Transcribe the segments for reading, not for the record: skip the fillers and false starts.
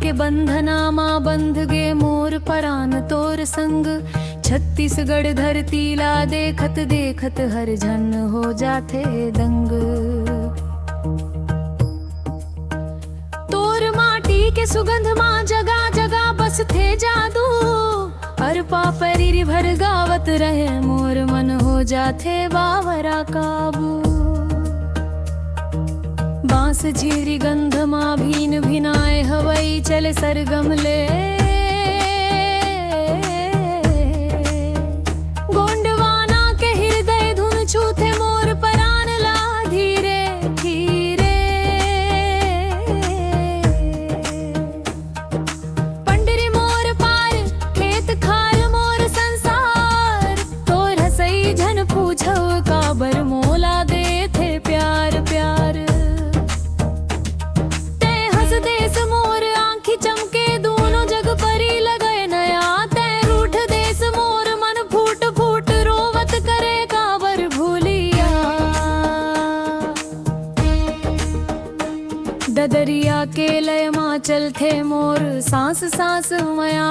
के बंधना माँ बंध गे मोर परान तोर संग। छत्तीसगढ़ धरती ला देखत देखत हर जन हो जाते दंग। तोर माटी के सुगंध माँ जगह जगह बस थे जादू। हर पापरी भर गावत रहे मोर मन हो जाते बावरा काबू। बांस झीरी गंध माँ भीन भिनाए हवाई चले सरगम ले। गोंडवाना के हृदय धुन छूते मोर परान ला धीरे धीरे। पंडरी मोर पार खेत खार मोर संसार। तोर हसई झन पूछो काबर मोला दे थे प्यार प्यार। देश मोर आँखी चमके दोनों जग परी लगे नया। तै रूठ देश मोर मन फूट फूट रोवत करे काबर भूलिया। ददरिया के लय माँ चल थे मोर सांस सांस मया।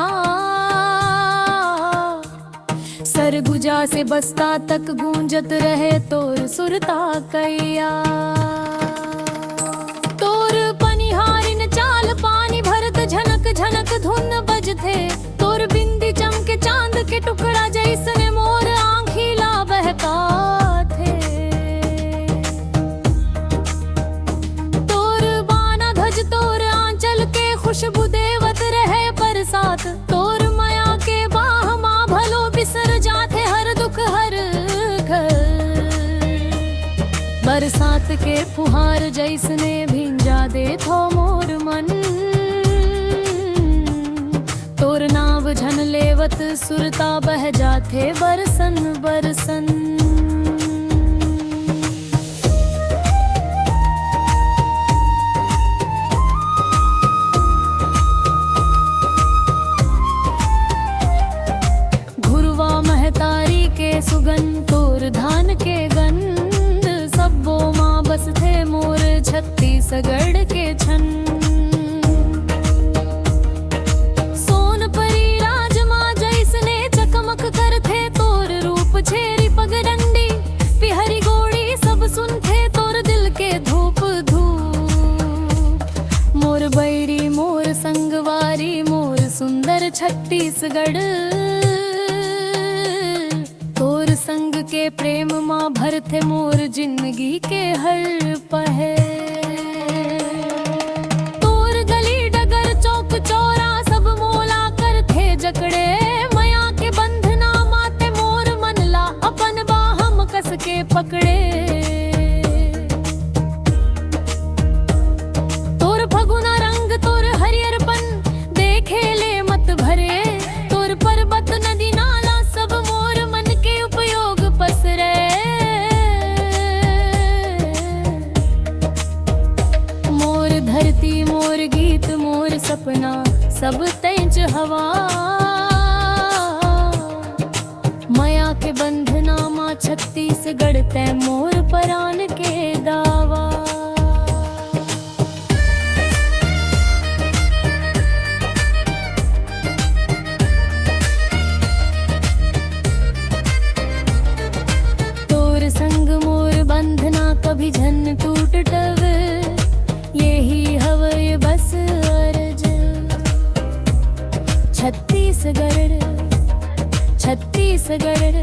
सरगुजा से बस्ता तक गूंजत रहे तोर सुरता कैया। चाल पानी भरत झनक झनक धुन बजथे। तोर बिंदी चमके चांद के टुकड़ा जैसने मोर आँखी ला बहका थे। तोर बाना धज तोर आंचल के खुशबू देवत रहे बरसात। तोर माया के बाह माँ भलो बिसर जाते हर दुख हर घर। बरसात के फुहार जैसने भिंजा दे थो मोर मन। तोर नाव झन लेवत सुरता बह जाते बरसन बरसन। घुरवा महतारी के सुगंध तोर धान के गंध। सब्बो माँ बस थे मोर छत्तीसगढ़ के छन। सोन परी राज माँ जैसने चकमक कर थे तोर रूप। छेरी पगडंडी पिहरी गोड़ी सब सुन थे तोर दिल के धूप धूप। मोर बैरी मोर संगवारी मोर सुंदर छत्तीसगढ़। तोर संग के प्रेम माँ भर थे मोर जिंदगी के हर पहर। तोर गली डगर चौक चौरा सब मोला कर थे जकड़े। मया के बंधना माते मोर मन ला अपन बाहम कस के पकड़े। तोर फगुना रंग तोर हरियरपन देखे ले मत भरे। तोर पर्वत नदी नाला सब मोर मन के उपयोग पसरे। मोर धरती मोर गीत मोर सपना सब तेज हवा। माया के बंधना माँ छत्तीसगढ़ तै मोर परान के दावा। तोर संग मोर बंधना कभी झन टूट टव। यही हवय बस अर्ज। छत्तीसगढ़ छत्तीसगढ़